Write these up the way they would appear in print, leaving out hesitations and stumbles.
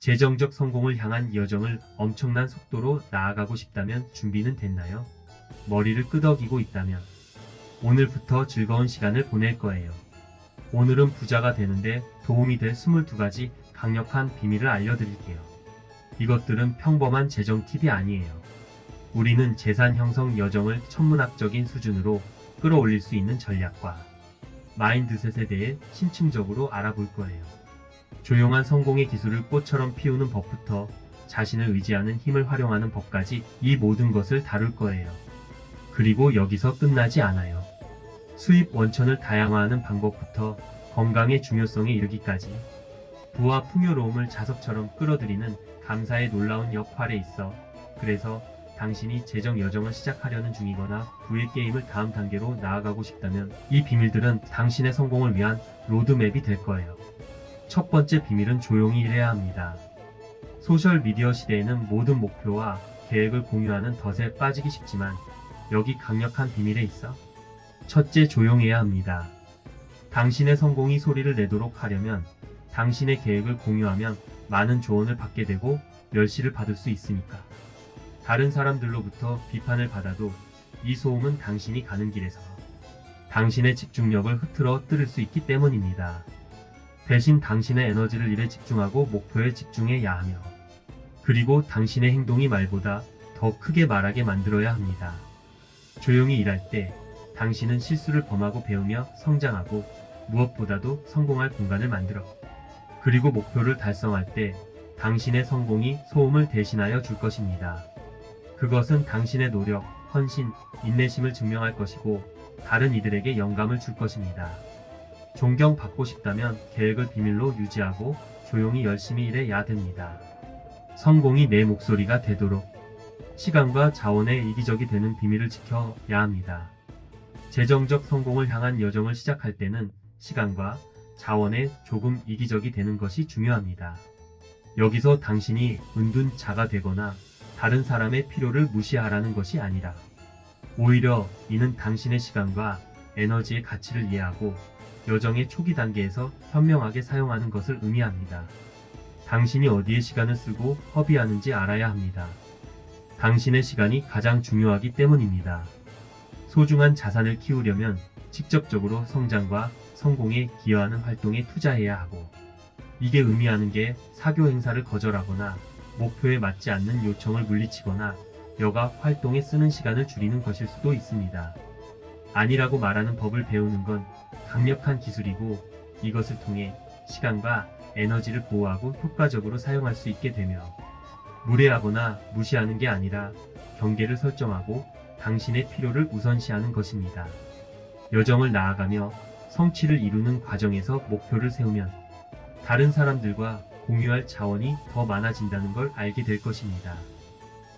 재정적 성공을 향한 여정을 엄청난 속도로 나아가고 싶다면 준비는 됐나요? 머리를 끄덕이고 있다면 오늘부터 즐거운 시간을 보낼 거예요. 오늘은 부자가 되는데 도움이 될 22가지 강력한 비밀을 알려드릴게요. 이것들은 평범한 재정 팁이 아니에요. 우리는 재산 형성 여정을 천문학적인 수준으로 끌어올릴 수 있는 전략과 마인드셋에 대해 심층적으로 알아볼 거예요. 조용한 성공의 기술을 꽃처럼 피우는 법부터 자신을 의지하는 힘을 활용하는 법까지 이 모든 것을 다룰 거예요. 그리고 여기서 끝나지 않아요. 수입 원천을 다양화하는 방법부터 건강의 중요성에 이르기까지 부와 풍요로움을 자석처럼 끌어들이는 감사의 놀라운 역할에 있어. 그래서 당신이 재정 여정을 시작하려는 중이거나 부의 게임을 다음 단계로 나아가고 싶다면 이 비밀들은 당신의 성공을 위한 로드맵이 될 거예요. 첫 번째 비밀은 조용히 일해야 합니다. 소셜미디어 시대에는 모든 목표와 계획을 공유하는 덫에 빠지기 쉽지만 여기 강력한 비밀에 있어. 첫째, 조용해야 합니다. 당신의 성공이 소리를 내도록 하려면 당신의 계획을 공유하면 많은 조언을 받게 되고 멸시를 받을 수 있으니까. 다른 사람들로부터 비판을 받아도 이 소음은 당신이 가는 길에서 당신의 집중력을 흐트러 뜨를 수 있기 때문입니다. 대신 당신의 에너지를 일에 집중하고 목표에 집중해야 하며 그리고 당신의 행동이 말보다 더 크게 말하게 만들어야 합니다. 조용히 일할 때 당신은 실수를 범하고 배우며 성장하고 무엇보다도 성공할 공간을 만들어. 그리고 목표를 달성할 때 당신의 성공이 소음을 대신하여 줄 것입니다. 그것은 당신의 노력, 헌신, 인내심을 증명할 것이고 다른 이들에게 영감을 줄 것입니다. 존경받고 싶다면 계획을 비밀로 유지하고 조용히 열심히 일해야 됩니다. 성공이 내 목소리가 되도록 시간과 자원의 이기적이 되는 비밀을 지켜야 합니다. 재정적 성공을 향한 여정을 시작할 때는 시간과 자원에 조금 이기적이 되는 것이 중요합니다. 여기서 당신이 은둔자가 되거나 다른 사람의 필요를 무시하라는 것이 아니라 오히려 이는 당신의 시간과 에너지의 가치를 이해하고 여정의 초기 단계에서 현명하게 사용하는 것을 의미합니다. 당신이 어디에 시간을 쓰고 허비하는지 알아야 합니다. 당신의 시간이 가장 중요하기 때문입니다. 소중한 자산을 키우려면 직접적으로 성장과 성공에 기여하는 활동에 투자해야 하고 이게 의미하는 게 사교 행사를 거절하거나 목표에 맞지 않는 요청을 물리치거나 여가 활동에 쓰는 시간을 줄이는 것일 수도 있습니다. 아니라고 말하는 법을 배우는 건 강력한 기술이고 이것을 통해 시간과 에너지를 보호하고 효과적으로 사용할 수 있게 되며 무례하거나 무시하는 게 아니라 경계를 설정하고 당신의 필요를 우선시하는 것입니다. 여정을 나아가며 성취를 이루는 과정에서 목표를 세우면 다른 사람들과 공유할 자원이 더 많아진다는 걸 알게 될 것입니다.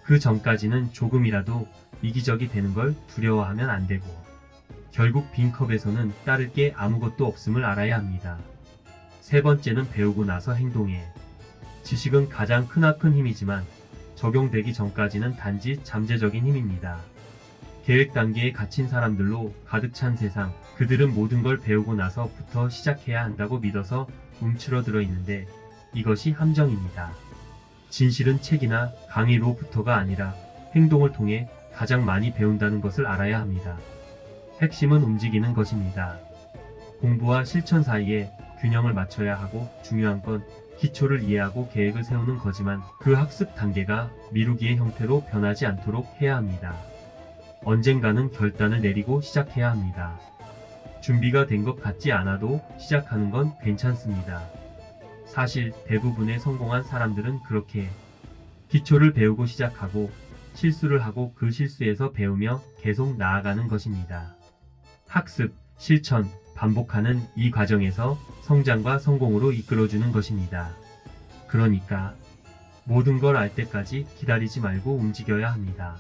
그 전까지는 조금이라도 이기적이 되는 걸 두려워하면 안 되고 결국 빈 컵에서는 따를 게 아무것도 없음을 알아야 합니다. 세 번째는 배우고 나서 행동해. 지식은 가장 크나큰 힘이지만 적용되기 전까지는 단지 잠재적인 힘입니다. 계획 단계에 갇힌 사람들로 가득 찬 세상, 그들은 모든 걸 배우고 나서부터 시작해야 한다고 믿어서 움츠러들어 있는데 이것이 함정입니다. 진실은 책이나 강의로부터가 아니라 행동을 통해 가장 많이 배운다는 것을 알아야 합니다. 핵심은 움직이는 것입니다. 공부와 실천 사이에 균형을 맞춰야 하고 중요한 건 기초를 이해하고 계획을 세우는 거지만 그 학습 단계가 미루기의 형태로 변하지 않도록 해야 합니다. 언젠가는 결단을 내리고 시작해야 합니다. 준비가 된 것 같지 않아도 시작하는 건 괜찮습니다. 사실 대부분의 성공한 사람들은 그렇게 기초를 배우고 시작하고 실수를 하고 그 실수에서 배우며 계속 나아가는 것입니다. 학습, 실천, 반복하는 이 과정에서 성장과 성공으로 이끌어주는 것입니다. 그러니까 모든 걸 알 때까지 기다리지 말고 움직여야 합니다.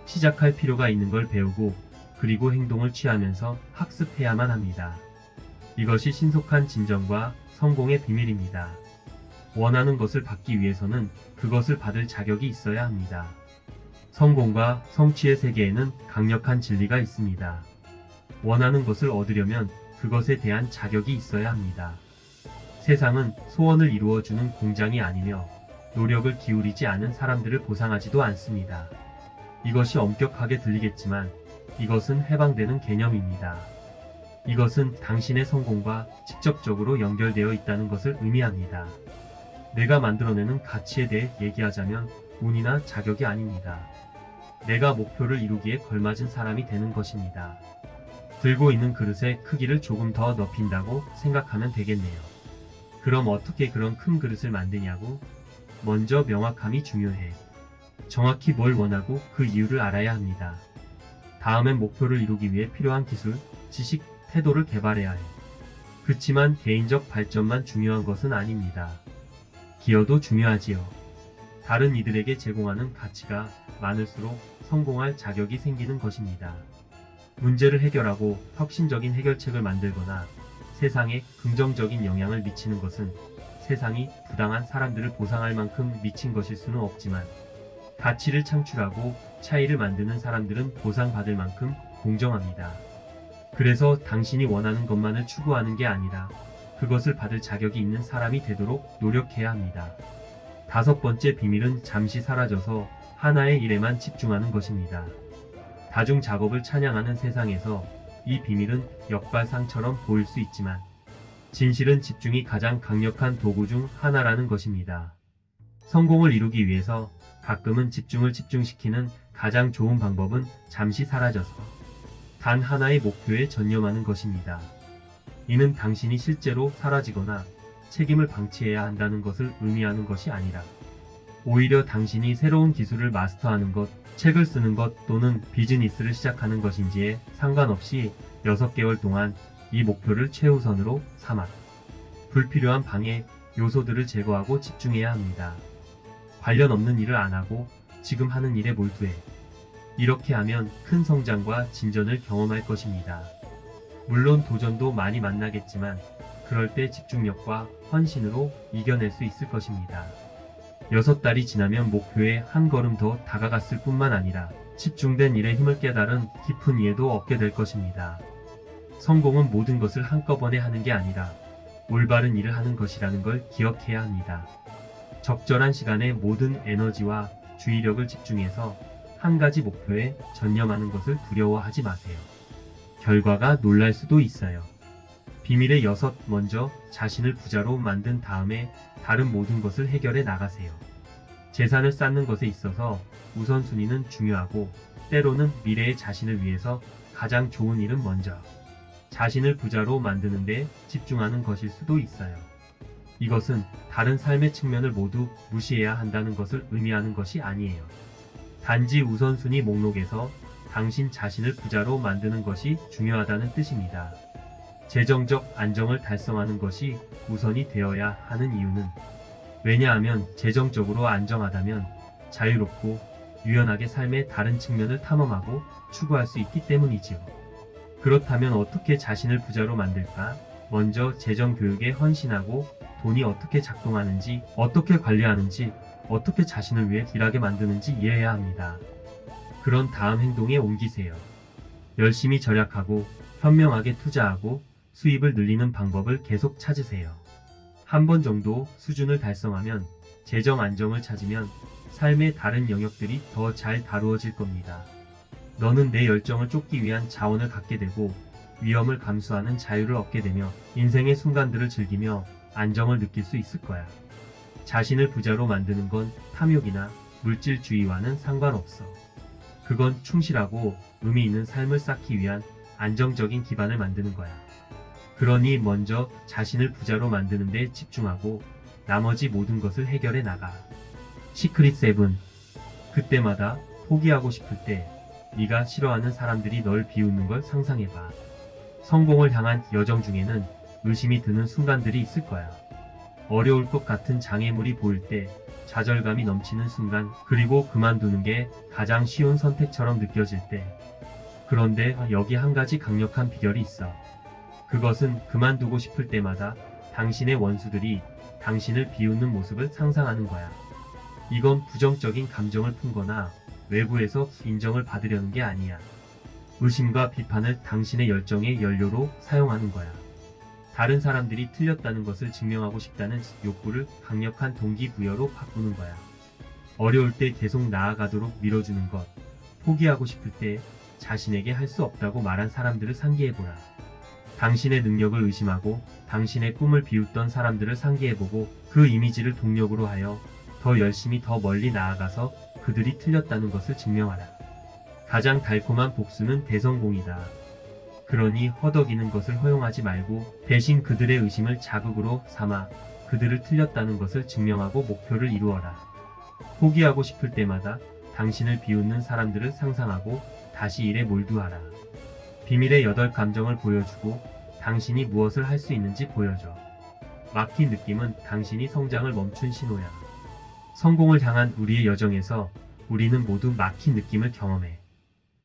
시작할 필요가 있는 걸 배우고 그리고 행동을 취하면서 학습해야만 합니다. 이것이 신속한 진정과 성공의 비밀입니다. 원하는 것을 받기 위해서는 그것을 받을 자격이 있어야 합니다. 성공과 성취의 세계에는 강력한 진리가 있습니다. 원하는 것을 얻으려면 그것에 대한 자격이 있어야 합니다. 세상은 소원을 이루어주는 공장이 아니며 노력을 기울이지 않은 사람들을 보상하지도 않습니다. 이것이 엄격하게 들리겠지만 이것은 해방되는 개념입니다. 이것은 당신의 성공과 직접적으로 연결되어 있다는 것을 의미합니다. 내가 만들어내는 가치에 대해 얘기하자면 운이나 자격이 아닙니다. 내가 목표를 이루기에 걸맞은 사람이 되는 것입니다. 들고 있는 그릇의 크기를 조금 더 넓힌다고 생각하면 되겠네요. 그럼 어떻게 그런 큰 그릇을 만드냐고? 먼저 명확함이 중요해. 정확히 뭘 원하고 그 이유를 알아야 합니다. 다음엔 목표를 이루기 위해 필요한 기술, 지식, 태도를 개발해야 해. 그치만 개인적 발전만 중요한 것은 아닙니다. 기여도 중요하지요. 다른 이들에게 제공하는 가치가 많을수록 성공할 자격이 생기는 것입니다. 문제를 해결하고 혁신적인 해결책을 만들거나 세상에 긍정적인 영향을 미치는 것은 세상이 부당한 사람들을 보상할 만큼 미친 것일 수는 없지만 가치를 창출하고 차이를 만드는 사람들은 보상받을 만큼 공정합니다. 그래서 당신이 원하는 것만을 추구하는 게 아니라 그것을 받을 자격이 있는 사람이 되도록 노력해야 합니다. 5번째 비밀은 잠시 사라져서 하나의 일에만 집중하는 것입니다. 다중 작업을 찬양하는 세상에서 이 비밀은 역발상처럼 보일 수 있지만 진실은 집중이 가장 강력한 도구 중 하나라는 것입니다. 성공을 이루기 위해서 가끔은 집중을 집중시키는 가장 좋은 방법은 잠시 사라져서 단 하나의 목표에 전념하는 것입니다. 이는 당신이 실제로 사라지거나 책임을 방치해야 한다는 것을 의미하는 것이 아니라 오히려 당신이 새로운 기술을 마스터하는 것, 책을 쓰는 것 또는 비즈니스를 시작하는 것인지에 상관없이 6개월 동안 이 목표를 최우선으로 삼아 불필요한 방해 요소들을 제거하고 집중해야 합니다. 관련 없는 일을 안 하고 지금 하는 일에 몰두해. 이렇게 하면 큰 성장과 진전을 경험할 것입니다. 물론 도전도 많이 만나겠지만 그럴 때 집중력과 헌신으로 이겨낼 수 있을 것입니다. 6달이 지나면 목표에 한 걸음 더 다가갔을 뿐만 아니라 집중된 일에 힘을 깨달은 깊은 이해도 얻게 될 것입니다. 성공은 모든 것을 한꺼번에 하는 게 아니라 올바른 일을 하는 것이라는 걸 기억해야 합니다. 적절한 시간에 모든 에너지와 주의력을 집중해서 한 가지 목표에 전념하는 것을 두려워하지 마세요. 결과가 놀랄 수도 있어요. 비밀의 6, 먼저 자신을 부자로 만든 다음에 다른 모든 것을 해결해 나가세요. 재산을 쌓는 것에 있어서 우선순위는 중요하고 때로는 미래의 자신을 위해서 가장 좋은 일은 먼저 자신을 부자로 만드는 데 집중하는 것일 수도 있어요. 이것은 다른 삶의 측면을 모두 무시해야 한다는 것을 의미하는 것이 아니에요. 단지 우선순위 목록에서 당신 자신을 부자로 만드는 것이 중요하다는 뜻입니다. 재정적 안정을 달성하는 것이 우선이 되어야 하는 이유는 왜냐하면 재정적으로 안정하다면 자유롭고 유연하게 삶의 다른 측면을 탐험하고 추구할 수 있기 때문이지요. 그렇다면 어떻게 자신을 부자로 만들까? 먼저 재정 교육에 헌신하고 돈이 어떻게 작동하는지, 어떻게 관리하는지, 어떻게 자신을 위해 일하게 만드는지 이해해야 합니다. 그런 다음 행동에 옮기세요. 열심히 절약하고 현명하게 투자하고 수입을 늘리는 방법을 계속 찾으세요. 한 번 정도 수준을 달성하면 재정 안정을 찾으면 삶의 다른 영역들이 더 잘 다루어질 겁니다. 너는 내 열정을 쫓기 위한 자원을 갖게 되고 위험을 감수하는 자유를 얻게 되며 인생의 순간들을 즐기며 안정을 느낄 수 있을 거야. 자신을 부자로 만드는 건 탐욕이나 물질주의와는 상관없어. 그건 충실하고 의미 있는 삶을 쌓기 위한 안정적인 기반을 만드는 거야. 그러니 먼저 자신을 부자로 만드는 데 집중하고 나머지 모든 것을 해결해 나가. 시크릿 7. 그때마다 포기하고 싶을 때 네가 싫어하는 사람들이 널 비웃는 걸 상상해봐. 성공을 향한 여정 중에는 의심이 드는 순간들이 있을 거야. 어려울 것 같은 장애물이 보일 때, 좌절감이 넘치는 순간, 그리고 그만두는 게 가장 쉬운 선택처럼 느껴질 때. 그런데 여기 한 가지 강력한 비결이 있어. 그것은 그만두고 싶을 때마다 당신의 원수들이 당신을 비웃는 모습을 상상하는 거야. 이건 부정적인 감정을 품거나 외부에서 인정을 받으려는 게 아니야. 의심과 비판을 당신의 열정의 연료로 사용하는 거야. 다른 사람들이 틀렸다는 것을 증명하고 싶다는 욕구를 강력한 동기부여로 바꾸는 거야. 어려울 때 계속 나아가도록 밀어주는 것, 포기하고 싶을 때 자신에게 할 수 없다고 말한 사람들을 상기해보라. 당신의 능력을 의심하고 당신의 꿈을 비웃던 사람들을 상기해보고 그 이미지를 동력으로 하여 더 열심히 더 멀리 나아가서 그들이 틀렸다는 것을 증명하라. 가장 달콤한 복수는 대성공이다. 그러니 허덕이는 것을 허용하지 말고 대신 그들의 의심을 자극으로 삼아 그들을 틀렸다는 것을 증명하고 목표를 이루어라. 포기하고 싶을 때마다 당신을 비웃는 사람들을 상상하고 다시 일에 몰두하라. 비밀의 8감정을 보여주고 당신이 무엇을 할 수 있는지 보여줘. 막힌 느낌은 당신이 성장을 멈춘 신호야. 성공을 향한 우리의 여정에서 우리는 모두 막힌 느낌을 경험해.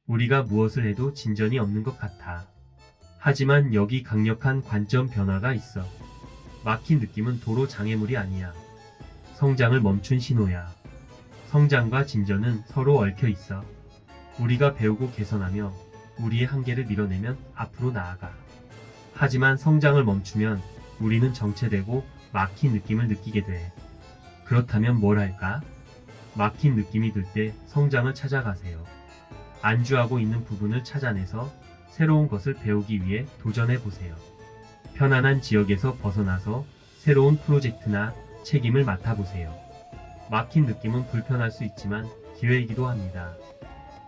우리가 무엇을 해도 진전이 없는 것 같아. 하지만 여기 강력한 관점 변화가 있어. 막힌 느낌은 도로 장애물이 아니야. 성장을 멈춘 신호야. 성장과 진전은 서로 얽혀 있어. 우리가 배우고 개선하며 우리의 한계를 밀어내면 앞으로 나아가. 하지만 성장을 멈추면 우리는 정체되고 막힌 느낌을 느끼게 돼. 그렇다면 뭘 할까? 막힌 느낌이 들 때 성장을 찾아가세요. 안주하고 있는 부분을 찾아내서 새로운 것을 배우기 위해 도전해 보세요. 편안한 지역에서 벗어나서 새로운 프로젝트나 책임을 맡아보세요. 막힌 느낌은 불편할 수 있지만 기회이기도 합니다.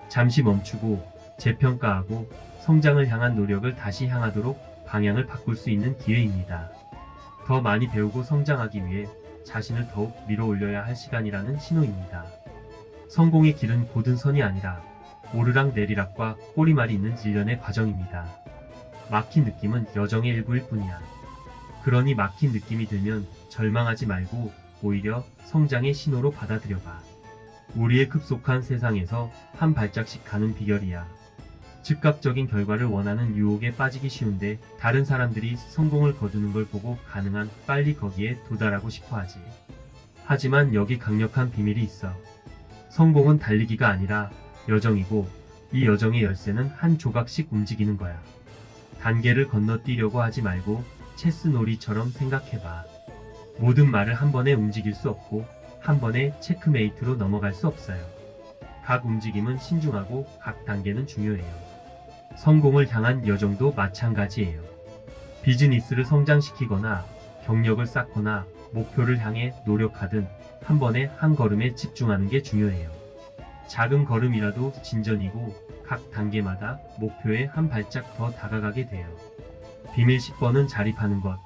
잠시 멈추고 재평가하고 성장을 향한 노력을 다시 향하도록 방향을 바꿀 수 있는 기회입니다. 더 많이 배우고 성장하기 위해 자신을 더욱 밀어 올려야 할 시간이라는 신호입니다. 성공의 길은 곧은 선이 아니라 오르락 내리락과 꼬리말이 있는 일련의 과정입니다. 막힌 느낌은 여정의 일부일 뿐이야. 그러니 막힌 느낌이 들면 절망하지 말고 오히려 성장의 신호로 받아들여봐. 우리의 급속한 세상에서 한 발짝씩 가는 비결이야. 즉각적인 결과를 원하는 유혹에 빠지기 쉬운데 다른 사람들이 성공을 거두는 걸 보고 가능한 빨리 거기에 도달하고 싶어 하지. 하지만 여기 강력한 비밀이 있어. 성공은 달리기가 아니라 여정이고 이 여정의 열쇠는 한 조각씩 움직이는 거야. 단계를 건너뛰려고 하지 말고 체스 놀이처럼 생각해봐. 모든 말을 한 번에 움직일 수 없고 한 번에 체크메이트로 넘어갈 수 없어요. 각 움직임은 신중하고 각 단계는 중요해요. 성공을 향한 여정도 마찬가지예요. 비즈니스를 성장시키거나 경력을 쌓거나 목표를 향해 노력하든 한 번에 한 걸음에 집중하는 게 중요해요. 작은 걸음이라도 진전이고 각 단계마다 목표에 한 발짝 더 다가가게 돼요. 비밀 10번은 자립하는 것.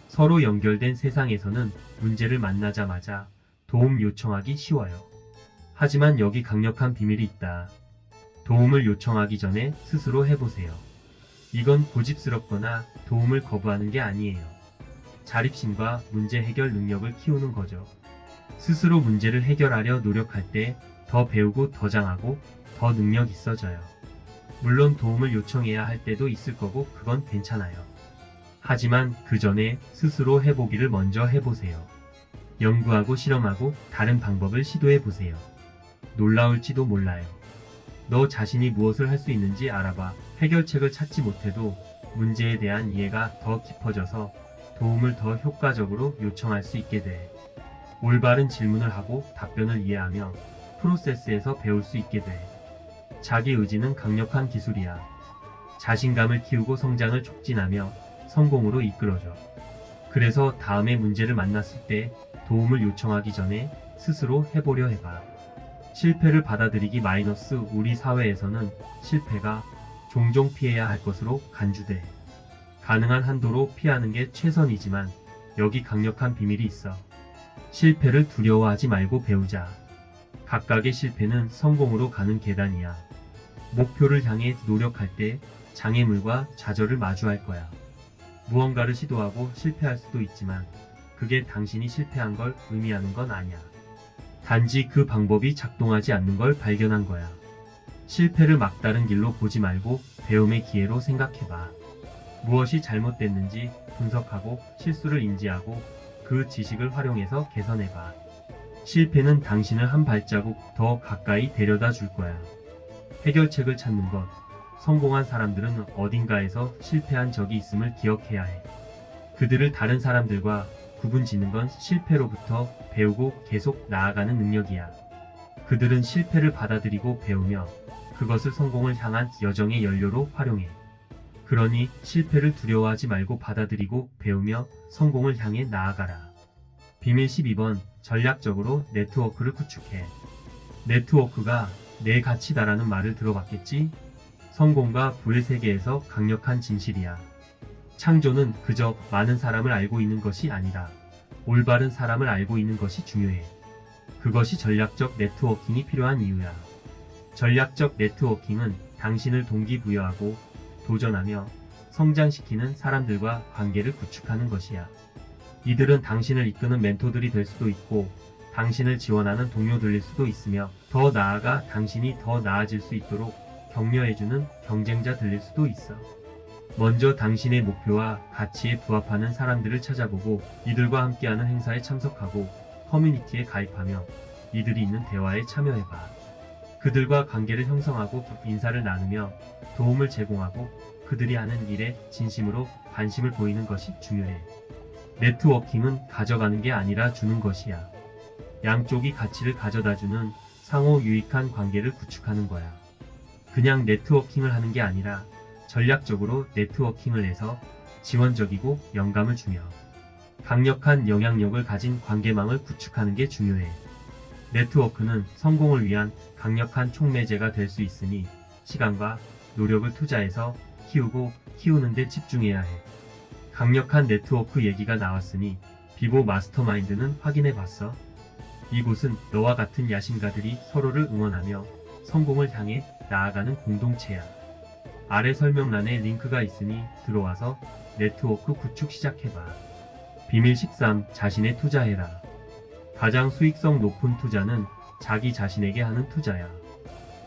서로 연결된 세상에서는 문제를 만나자마자 도움 요청하기 쉬워요. 하지만 여기 강력한 비밀이 있다. 도움을 요청하기 전에 스스로 해보세요. 이건 고집스럽거나 도움을 거부하는 게 아니에요. 자립심과 문제 해결 능력을 키우는 거죠. 스스로 문제를 해결하려 노력할 때 더 배우고 더 장하고 더 능력 있어져요. 물론 도움을 요청해야 할 때도 있을 거고 그건 괜찮아요. 하지만 그 전에 스스로 해보기를 먼저 해보세요. 연구하고 실험하고 다른 방법을 시도해보세요. 놀라울지도 몰라요. 너 자신이 무엇을 할 수 있는지 알아봐. 해결책을 찾지 못해도 문제에 대한 이해가 더 깊어져서 도움을 더 효과적으로 요청할 수 있게 돼. 올바른 질문을 하고 답변을 이해하며 프로세스에서 배울 수 있게 돼. 자기 의지는 강력한 기술이야. 자신감을 키우고 성장을 촉진하며 성공으로 이끌어줘. 그래서 다음에 문제를 만났을 때 도움을 요청하기 전에 스스로 해보려 해봐. 실패를 받아들이기 마이너스. 우리 사회에서는 실패가 종종 피해야 할 것으로 간주돼. 가능한 한도로 피하는 게 최선이지만 여기 강력한 비밀이 있어. 실패를 두려워하지 말고 배우자. 각각의 실패는 성공으로 가는 계단이야. 목표를 향해 노력할 때 장애물과 좌절을 마주할 거야. 무언가를 시도하고 실패할 수도 있지만 그게 당신이 실패한 걸 의미하는 건 아니야. 단지 그 방법이 작동하지 않는 걸 발견한 거야. 실패를 막다른 길로 보지 말고 배움의 기회로 생각해봐. 무엇이 잘못됐는지 분석하고 실수를 인지하고 그 지식을 활용해서 개선해봐. 실패는 당신을 한 발자국 더 가까이 데려다 줄 거야. 해결책을 찾는 것. 성공한 사람들은 어딘가에서 실패한 적이 있음을 기억해야 해. 그들을 다른 사람들과 구분 짓는 건 실패로부터 배우고 계속 나아가는 능력이야. 그들은 실패를 받아들이고 배우며 그것을 성공을 향한 여정의 연료로 활용해. 그러니 실패를 두려워하지 말고 받아들이고 배우며 성공을 향해 나아가라. 비밀 12번. 전략적으로 네트워크를 구축해. 네트워크가 내 가치다라는 말을 들어봤겠지? 성공과 부의 세계에서 강력한 진실이야. 창조는 그저 많은 사람을 알고 있는 것이 아니라 올바른 사람을 알고 있는 것이 중요해. 그것이 전략적 네트워킹이 필요한 이유야. 전략적 네트워킹은 당신을 동기부여하고 도전하며 성장시키는 사람들과 관계를 구축하는 것이야. 이들은 당신을 이끄는 멘토들이 될 수도 있고 당신을 지원하는 동료들일 수도 있으며 더 나아가 당신이 더 나아질 수 있도록 격려해주는 경쟁자들일 수도 있어. 먼저 당신의 목표와 가치에 부합하는 사람들을 찾아보고 이들과 함께하는 행사에 참석하고 커뮤니티에 가입하며 이들이 있는 대화에 참여해봐. 그들과 관계를 형성하고 인사를 나누며 도움을 제공하고 그들이 하는 일에 진심으로 관심을 보이는 것이 중요해. 네트워킹은 가져가는 게 아니라 주는 것이야. 양쪽이 가치를 가져다주는 상호 유익한 관계를 구축하는 거야. 그냥 네트워킹을 하는 게 아니라 전략적으로 네트워킹을 해서 지원적이고 영감을 주며 강력한 영향력을 가진 관계망을 구축하는 게 중요해. 네트워크는 성공을 위한 강력한 촉매제가 될 수 있으니 시간과 노력을 투자해서 키우고 키우는 데 집중해야 해. 강력한 네트워크 얘기가 나왔으니 비보 마스터마인드는 확인해봤어? 이곳은 너와 같은 야심가들이 서로를 응원하며 성공을 향해 나아가는 공동체야. 아래 설명란에 링크가 있으니 들어와서 네트워크 구축 시작해봐. 비밀 13. 자신에 투자해라. 가장 수익성 높은 투자는 자기 자신에게 하는 투자야.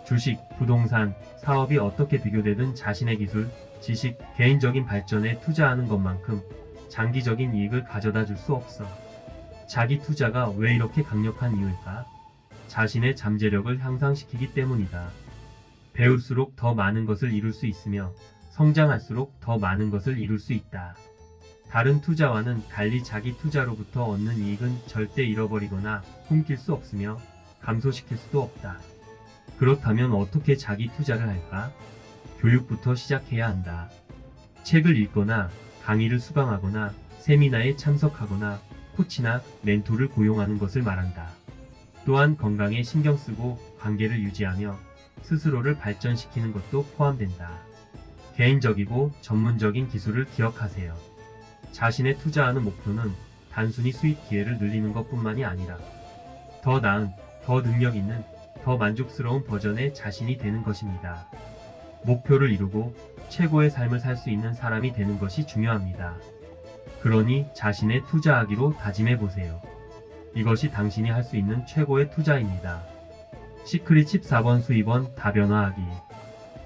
주식, 부동산, 사업이 어떻게 비교되든 자신의 기술, 지식, 개인적인 발전에 투자하는 것만큼 장기적인 이익을 가져다 줄 수 없어. 자기 투자가 왜 이렇게 강력한 이유일까? 자신의 잠재력을 향상시키기 때문이다. 배울수록 더 많은 것을 이룰 수 있으며 성장할수록 더 많은 것을 이룰 수 있다. 다른 투자와는 달리 자기 투자로부터 얻는 이익은 절대 잃어버리거나 숨길 수 없으며 감소시킬 수도 없다. 그렇다면 어떻게 자기 투자를 할까? 교육부터 시작해야 한다. 책을 읽거나 강의를 수강하거나 세미나에 참석하거나 코치나 멘토를 고용하는 것을 말한다. 또한 건강에 신경 쓰고 관계를 유지하며 스스로를 발전시키는 것도 포함된다. 개인적이고 전문적인 기술을 기억하세요. 자신에 투자하는 목표는 단순히 수익 기회를 늘리는 것뿐만이 아니라 더 나은, 더 능력 있는, 더 만족스러운 버전의 자신이 되는 것입니다. 목표를 이루고 최고의 삶을 살 수 있는 사람이 되는 것이 중요합니다. 그러니 자신에 투자하기로 다짐해보세요. 이것이 당신이 할 수 있는 최고의 투자입니다. 시크릿 14번 수입원 다변화하기.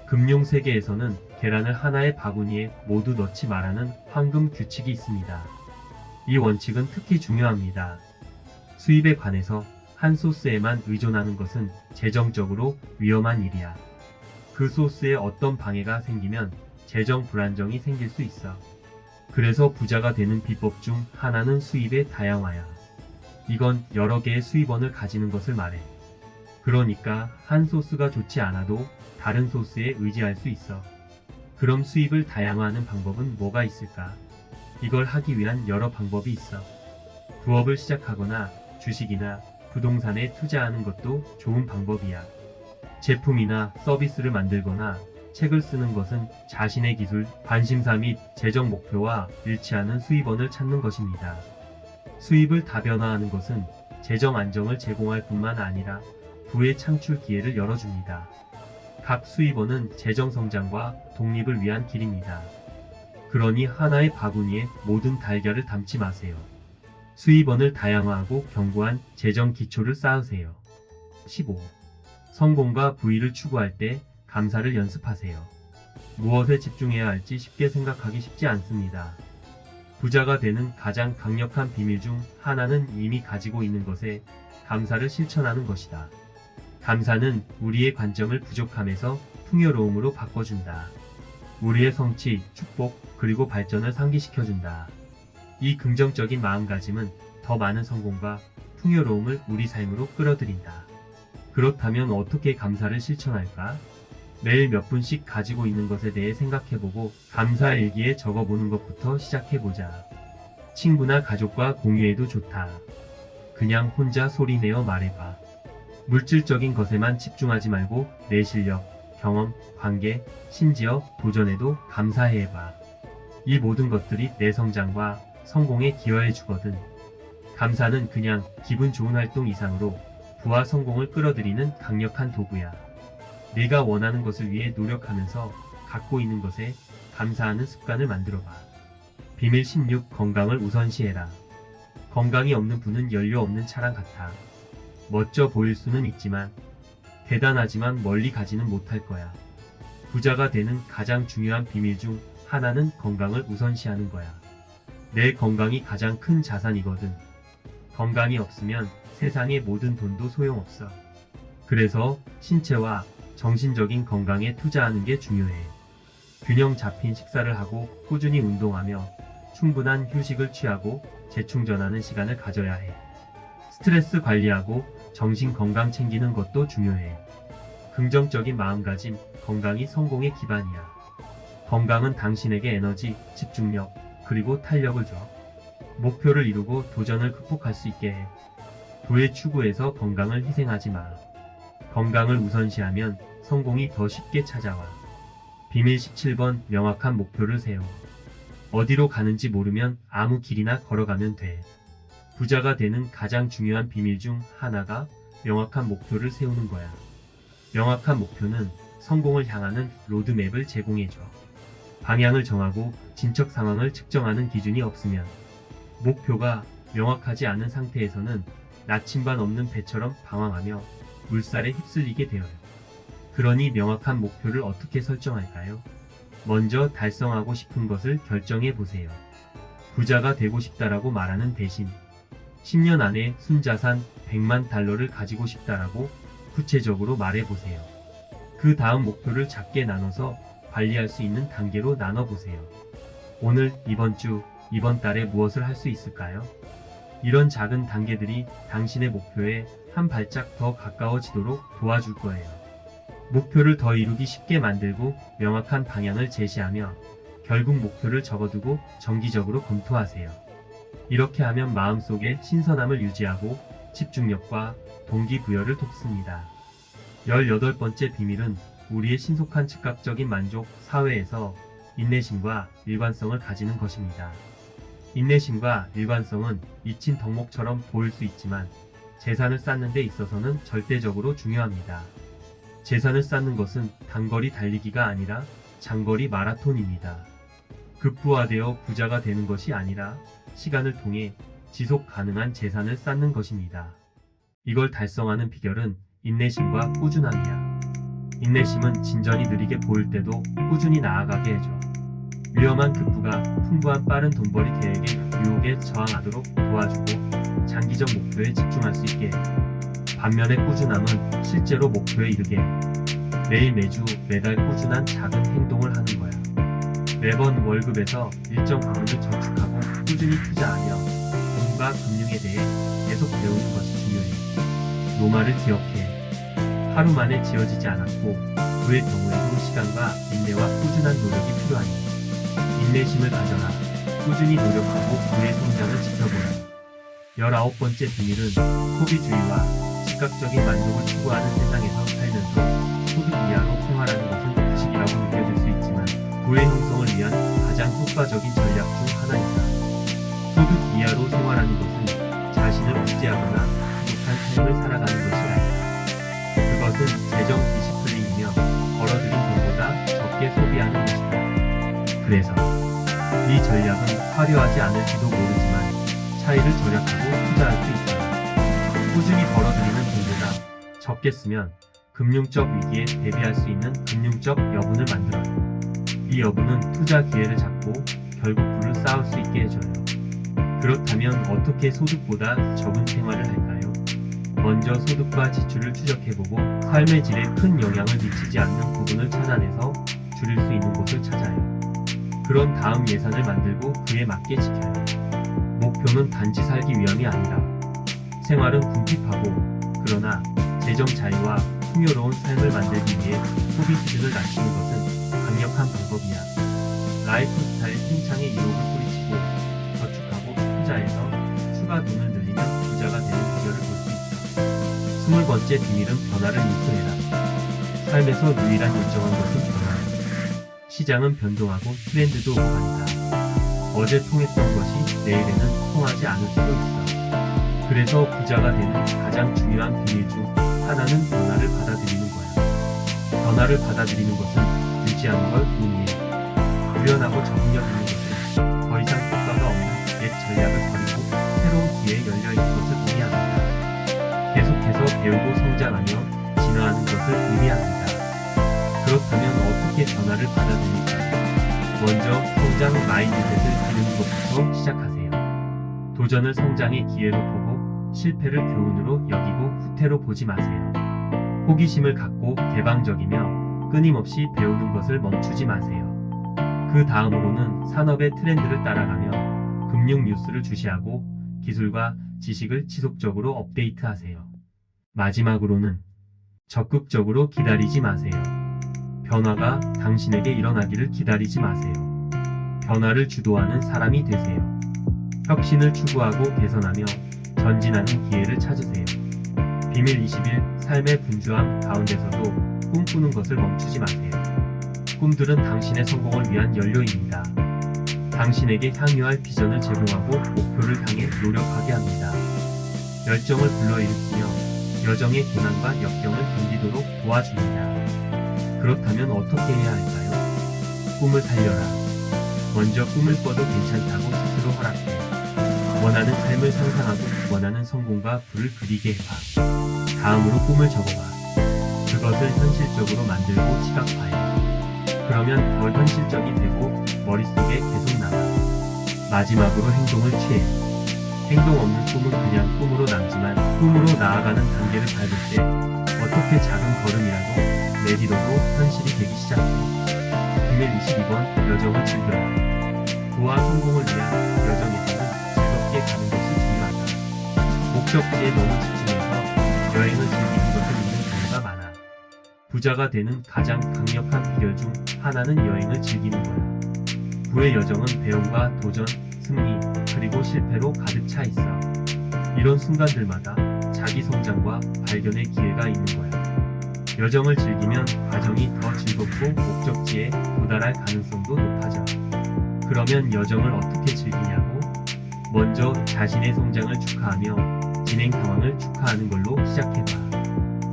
금융 세계에서는 계란을 하나의 바구니에 모두 넣지 말라는 황금 규칙이 있습니다. 이 원칙은 특히 중요합니다. 수입에 관해서 한 소스에만 의존하는 것은 재정적으로 위험한 일이야. 그 소스에 어떤 방해가 생기면 재정 불안정이 생길 수 있어. 그래서 부자가 되는 비법 중 하나는 수입의 다양화야. 이건 여러 개의 수입원을 가지는 것을 말해. 그러니까 한 소스가 좋지 않아도 다른 소스에 의지할 수 있어. 그럼 수입을 다양화하는 방법은 뭐가 있을까? 이걸 하기 위한 여러 방법이 있어. 부업을 시작하거나 주식이나 부동산에 투자하는 것도 좋은 방법이야. 제품이나 서비스를 만들거나 책을 쓰는 것은 자신의 기술, 관심사 및 재정 목표와 일치하는 수입원을 찾는 것입니다. 수입을 다변화하는 것은 재정 안정을 제공할 뿐만 아니라 부의 창출 기회를 열어줍니다. 각 수입원은 재정 성장과 독립을 위한 길입니다. 그러니 하나의 바구니에 모든 달걀을 담지 마세요. 수입원을 다양화하고 견고한 재정 기초를 쌓으세요. 15. 성공과 부의를 추구할 때 감사를 연습하세요. 무엇에 집중해야 할지 쉽게 생각하기 쉽지 않습니다. 부자가 되는 가장 강력한 비밀 중 하나는 이미 가지고 있는 것에 감사를 실천하는 것이다. 감사는 우리의 관점을 부족함에서 풍요로움으로 바꿔준다. 우리의 성취, 축복, 그리고 발전을 상기시켜준다. 이 긍정적인 마음가짐은 더 많은 성공과 풍요로움을 우리 삶으로 끌어들인다. 그렇다면 어떻게 감사를 실천할까? 매일 몇 분씩 가지고 있는 것에 대해 생각해보고 감사 일기에 적어보는 것부터 시작해보자. 친구나 가족과 공유해도 좋다. 그냥 혼자 소리내어 말해봐. 물질적인 것에만 집중하지 말고 내 실력, 경험, 관계, 심지어 도전에도 감사해봐. 이 모든 것들이 내 성장과 성공에 기여해 주거든. 감사는 그냥 기분 좋은 활동 이상으로 부와 성공을 끌어들이는 강력한 도구야. 내가 원하는 것을 위해 노력하면서 갖고 있는 것에 감사하는 습관을 만들어봐. 비밀 16. 건강을 우선시해라. 건강이 없는 분은 연료 없는 차랑 같아. 멋져 보일 수는 있지만 대단하지만 멀리 가지는 못할 거야. 부자가 되는 가장 중요한 비밀 중 하나는 건강을 우선시하는 거야. 내 건강이 가장 큰 자산이거든. 건강이 없으면 세상의 모든 돈도 소용없어. 그래서 신체와 정신적인 건강에 투자하는 게 중요해. 균형 잡힌 식사를 하고 꾸준히 운동하며 충분한 휴식을 취하고 재충전하는 시간을 가져야 해. 스트레스 관리하고 정신 건강 챙기는 것도 중요해. 긍정적인 마음가짐, 건강이 성공의 기반이야. 건강은 당신에게 에너지, 집중력, 그리고 탄력을 줘. 목표를 이루고 도전을 극복할 수 있게 해. 도의 추구에서 건강을 희생하지 마. 건강을 우선시하면 성공이 더 쉽게 찾아와. 비밀 17번. 명확한 목표를 세워. 어디로 가는지 모르면 아무 길이나 걸어가면 돼. 부자가 되는 가장 중요한 비밀 중 하나가 명확한 목표를 세우는 거야. 명확한 목표는 성공을 향하는 로드맵을 제공해줘. 방향을 정하고 진척 상황을 측정하는 기준이 없으면 목표가 명확하지 않은 상태에서는 나침반 없는 배처럼 방황하며 물살에 휩쓸리게 되어요. 그러니 명확한 목표를 어떻게 설정할까요? 먼저 달성하고 싶은 것을 결정해 보세요. 부자가 되고 싶다라고 말하는 대신 10년 안에 순자산 100만 달러를 가지고 싶다라고 구체적으로 말해 보세요. 그 다음 목표를 작게 나눠서 관리할 수 있는 단계로 나눠보세요. 오늘, 이번 주, 이번 달에 무엇을 할 수 있을까요? 이런 작은 단계들이 당신의 목표에 한 발짝 더 가까워지도록 도와줄 거예요. 목표를 더 이루기 쉽게 만들고 명확한 방향을 제시하며 결국 목표를 적어두고 정기적으로 검토하세요. 이렇게 하면 마음속에 신선함을 유지하고 집중력과 동기부여를 돕습니다. 18번째 비밀은 우리의 신속한 즉각적인 만족 사회에서 인내심과 일관성을 가지는 것입니다. 인내심과 일관성은 잊힌 덕목처럼 보일 수 있지만 재산을 쌓는 데 있어서는 절대적으로 중요합니다. 재산을 쌓는 것은 단거리 달리기가 아니라 장거리 마라톤입니다. 급부하되어 부자가 되는 것이 아니라 시간을 통해 지속 가능한 재산을 쌓는 것입니다. 이걸 달성하는 비결은 인내심과 꾸준함이야. 인내심은 진전이 느리게 보일 때도 꾸준히 나아가게 해줘. 위험한 급부가 풍부한 빠른 돈벌이 계획의 유혹에 저항하도록 도와주고 장기적 목표에 집중할 수 있게 해. 반면에 꾸준함은 실제로 목표에 이르게 해. 매일 매주 매달 꾸준한 작은 행동을 하는 거야. 매번 월급에서 일정 부분을 저축하고 꾸준히 투자하며 돈과 금융에 대해 계속 배우는 것이 중요해. 노마를 기억해. 하루 만에 지어지지 않았고 그의 경우에도 시간과 인내와 꾸준한 노력이 필요하니 인내심을 가져라. 꾸준히 노력하고 그의 성장을 지켜보라. 19번째 비밀은 소비주의와 즉각적인 만족을 추구하는 세상에서 살면서 소득 이하로 생활하는 것은 가식이라고 느껴질 수 있지만 부의 형성을 위한 가장 효과적인 전략 중 하나이다. 소득 이하로 생활하는 것은 자신을 억제하거나 부족한 삶을 살아가는 것이 아니다. 그것은 재정 디시플린이며 벌어들인 돈보다 적게 소비하는 것이다. 그래서 이 전략은 화려하지 않을지도 모르지만 차이를 절약하고 투자할 수 있다. 꾸준히 벌어들이는 돈보다 적게 쓰면 금융적 위기에 대비할 수 있는 금융적 여분을 만들어요. 이 여분은 투자 기회를 잡고 결국 부를 쌓을 수 있게 해줘요. 그렇다면 어떻게 소득보다 적은 생활을 할까요? 먼저 소득과 지출을 추적해보고 삶의 질에 큰 영향을 미치지 않는 부분을 찾아내서 줄일 수 있는 곳을 찾아요. 그런 다음 예산을 만들고 그에 맞게 지켜요. 목표는 단지 살기 위함이 아니라 생활은 궁핍하고 그러나 재정 자유와 풍요로운 삶을 만들기 위해 소비 수준을 낮추는 것은 강력한 방법이야. 라이프 스타일 팽창의 유혹을 뿌리치고 저축하고 투자해서 추가 돈을 늘리면 부자가 되는 비결을 볼 수 있어. 20번째 비밀은 변화를 인수해라. 삶에서 유일한 일정한 것은 변화야. 시장은 변동하고 트렌드도 오간다. 어제 통했던 것이 내일에는 통하지 않을 수도 있어. 그래서 부자가 되는 가장 중요한 비밀 중 하나는 변화를 받아들이는 거야. 변화를 받아들이는 것은 유지하는 걸 의미해. 유연하고 적응력 있는 것은 더 이상 효과가 없는 옛 전략을 버리고 새로운 기회에 열려있는 것을 의미합니다. 계속해서 배우고 성장하며 진화하는 것을 의미합니다. 그렇다면 어떻게 변화를 받아들일까요? 먼저 성장 마인드셋을 기르는 것부터 시작하세요. 도전을 성장의 기회로 보고 실패를 교훈으로 여기고 후퇴로 보지 마세요. 호기심을 갖고 개방적이며 끊임없이 배우는 것을 멈추지 마세요. 그 다음으로는 산업의 트렌드를 따라가며 금융 뉴스를 주시하고 기술과 지식을 지속적으로 업데이트하세요. 마지막으로는 적극적으로 기다리지 마세요. 변화가 당신에게 일어나기를 기다리지 마세요. 변화를 주도하는 사람이 되세요. 혁신을 추구하고 개선하며 전진하는 기회를 찾으세요. 비밀 21 삶의 분주함 가운데서도 꿈꾸는 것을 멈추지 마세요. 꿈들은 당신의 성공을 위한 연료입니다. 당신에게 향유할 비전을 제공하고 목표를 향해 노력하게 합니다. 열정을 불러일으키며 여정의 고난과 역경을 견디도록 도와줍니다. 그렇다면 어떻게 해야 할까요? 꿈을 살려라. 먼저 꿈을 꿔도 괜찮다고 스스로 허락해. 원하는 삶을 상상하고 원하는 성공과 불을 그리게 해봐. 다음으로 꿈을 적어봐. 그것을 현실적으로 만들고 시각화해. 그러면 더 현실적이 되고 머릿속에 계속 남아. 마지막으로 행동을 취해. 행동 없는 꿈은 그냥 꿈으로 남지만 꿈으로 나아가는 단계를 밟을 때 어떻게 작은 걸음이라도 내디뎌도 현실이 되기 시작해. 비밀 22번 여정을 즐겨라. 부와 성공을 위한 여정에서는 즐겁게 가는 것이 중요하다. 목적지에 너무 집중해서 여행을 즐기는 것을 잊는 경우가 많아. 부자가 되는 가장 강력한 비결 중 하나는 여행을 즐기는 거야. 부의 여정은 배움과 도전, 승리, 그리고 실패로 가득 차 있어. 이런 순간들마다 자기 성장과 발견의 기회가 있는 거야. 여정을 즐기면 과정이 더 즐겁고 목적지에 도달할 가능성도 높아져. 그러면 여정을 어떻게 즐기냐고? 먼저 자신의 성장을 축하하며 진행 상황을 축하하는 걸로 시작해봐.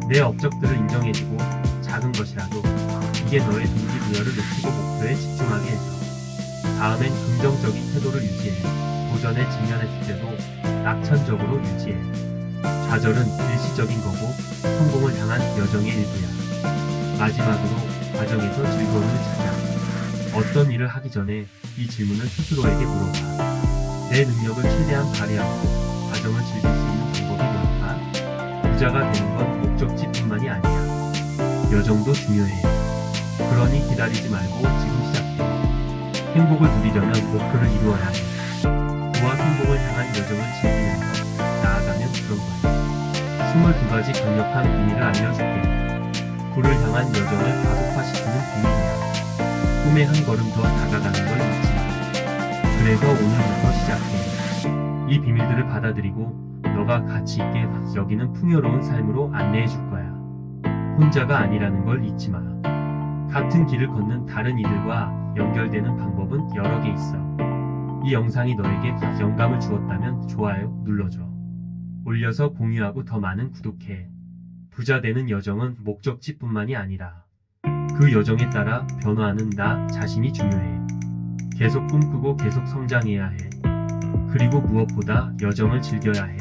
내 업적들을 인정해주고 작은 것이라도 이게 너의 동기부여를 높이고 목표에 집중하게 해서 다음엔 긍정적인 태도를 유지해. 도전에 직면했을 때도 낙천적으로 유지해. 좌절은 일시적인 거고 성공을 향한 여정의 일부야. 마지막으로 과정에서 즐거움을 찾아. 어떤 일을 하기 전에 이 질문을 스스로에게 물어봐. 내 능력을 최대한 발휘하고 과정을 즐길 수 있는 방법이 뭘까? 부자가 되는 건 목적지뿐만이 아니야. 여정도 중요해. 그러니 기다리지 말고 지금 시작해. 행복을 누리려면 목표를 이루어야 해. 부와 성공을 향한 여정을 즐기면서 나아가면 그런 거야. 22가지 강력한 비밀을 알려줄게. 부를 향한 여정을 가속화시키는 비밀이야. 꿈에 한 걸음 더 다가가는 걸 잊지 마. 그래서 오늘부터 시작해. 이 비밀들을 받아들이고 너가 가치 있게 여기는 풍요로운 삶으로 안내해 줄 거야. 혼자가 아니라는 걸 잊지 마. 같은 길을 걷는 다른 이들과 연결되는 방법은 여러 개 있어. 이 영상이 너에게 영감을 주었다면 좋아요 눌러줘. 올려서 공유하고 더 많은 구독해. 부자 되는 여정은 목적지뿐만이 아니라 그 여정에 따라 변화하는 나 자신이 중요해. 계속 꿈꾸고 계속 성장해야 해. 그리고 무엇보다 여정을 즐겨야 해.